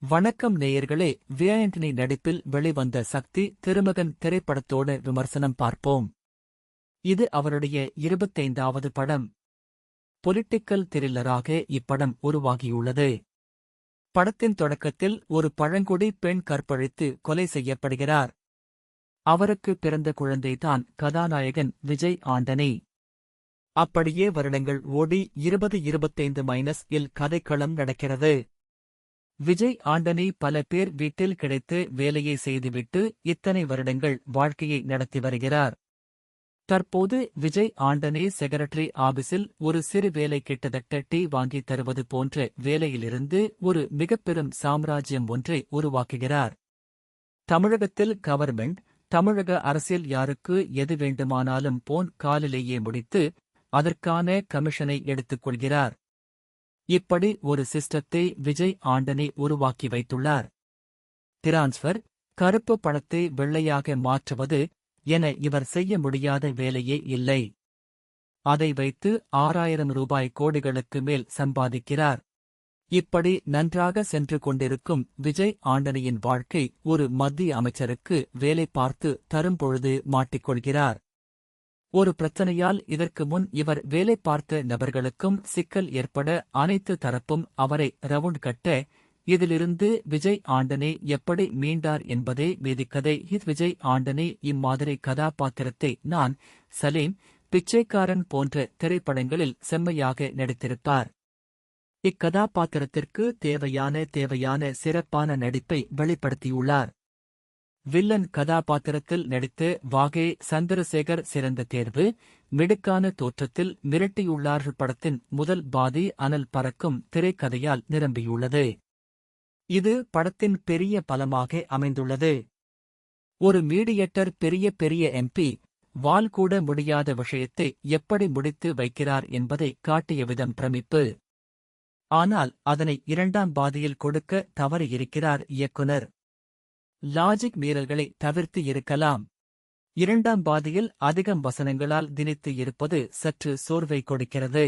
வணக்கம் நேயர்களே. விஆண்டனி நடிப்பில் வெளிவந்த சக்தி திருமகன் திரைப்படத்தோட விமர்சனம் பார்ப்போம். இது அவருடைய 25வது படம். பொலிட்டிக்கல் த்ரில்லராக இப்படம் உருவாகியுள்ளது. படத்தின் தொடக்கத்தில் ஒரு பழங்குடி பெண் கற்பழித்து கொலை செய்யப்படுகிறார். அவருக்கு பிறந்த குழந்தைதான் கதாநாயகன் விஜய் ஆண்டனி. அப்படியே வருடங்கள் ஓடி 2025-இல் கதைக்களம் நடக்கிறது. விஜய் ஆண்டனி பல பேர் வீட்டில் கிடைத்து வேலையை செய்துவிட்டு இத்தனை வருடங்கள் வாழ்க்கையை நடத்தி வருகிறார். தற்போது விஜய் ஆண்டனி செக்ரட்டரி ஆபீஸில் ஒரு சிறு வேலை கிட்டத்தட்ட டீ வாங்கி தருவது போன்ற வேலையிலிருந்து ஒரு மிகப்பெரும் சாம்ராஜ்யம் ஒன்றை உருவாக்குகிறார். தமிழகத்தில் கவர்மெண்ட், தமிழக அரசியல் யாருக்கு எது வேண்டுமானாலும் போன் காலிலேயே முடித்து அதற்கான கமிஷனை எடுத்துக் கொள்கிறார். இப்படி ஒரு சிஸ்டத்தை விஜய் ஆண்டனி உருவாக்கி வைத்துள்ளார். டிரான்ஸ்ஃபர், கருப்பு பணத்தை வெள்ளையாக மாற்றுவது என இவர் செய்ய முடியாத வேலையே இல்லை. அதை வைத்து 6000 ரூபாய் கோடிகளுக்கு மேல் சம்பாதிக்கிறார். இப்படி நன்றாக சென்று கொண்டிருக்கும் விஜய் ஆண்டனியின் வாழ்க்கை ஒரு மத்திய அமைச்சருக்கு வேலை பார்த்து தரும்பொழுது மாட்டிக்கொள்கிறார். ஒரு பிரச்சனையால் இதற்கு முன் இவர் வேலை பார்த்த நபர்களுக்கும் சிக்கல் ஏற்பட அனைத்து தரப்பும் அவரை ரவுண்ட் கட்ட, இதிலிருந்து விஜய் ஆண்டனி எப்படி மீண்டார் என்பதே மீதிக்கதை. விஜய் ஆண்டனி இம்மாதிரி கதாபாத்திரத்தை நான், சலீம், பிச்சைக்காரன் போன்ற திரைப்படங்களில் செம்மையாக நடித்திருப்பார். இக்கதாபாத்திரத்திற்கு தேவையான சிறப்பான நடிப்பை வெளிப்படுத்தியுள்ளார். வில்லன் கதாபாத்திரத்தில் நடித்த வாகே சந்திரசேகர் சிறந்த தேர்வு. மிடுக்கான தோற்றத்தில் மிரட்டியுள்ளார். படத்தின் முதல் பாதி அனல் பறக்கும் திரைக்கதையால் நிரம்பியுள்ளது. இது படத்தின் பெரிய பலமாக அமைந்துள்ளது. ஒரு மீடியேட்டர் பெரிய எம்பி வால் கூட முடியாத விஷயத்தை எப்படி முடித்து வைக்கிறார் என்பதை காட்டிய விதம் பிரமிப்பு. ஆனால் அதனை இரண்டாம் பாதியில் கொடுக்க தவறியிருக்கிறார் இயக்குனர். லாஜிக் மீறல்களை தவிர்த்து இருக்கலாம். இரண்டாம் பாதியில் அதிகம் வசனங்களால் திணித்து இருப்பது சற்று சோர்வை கொடுக்கிறது.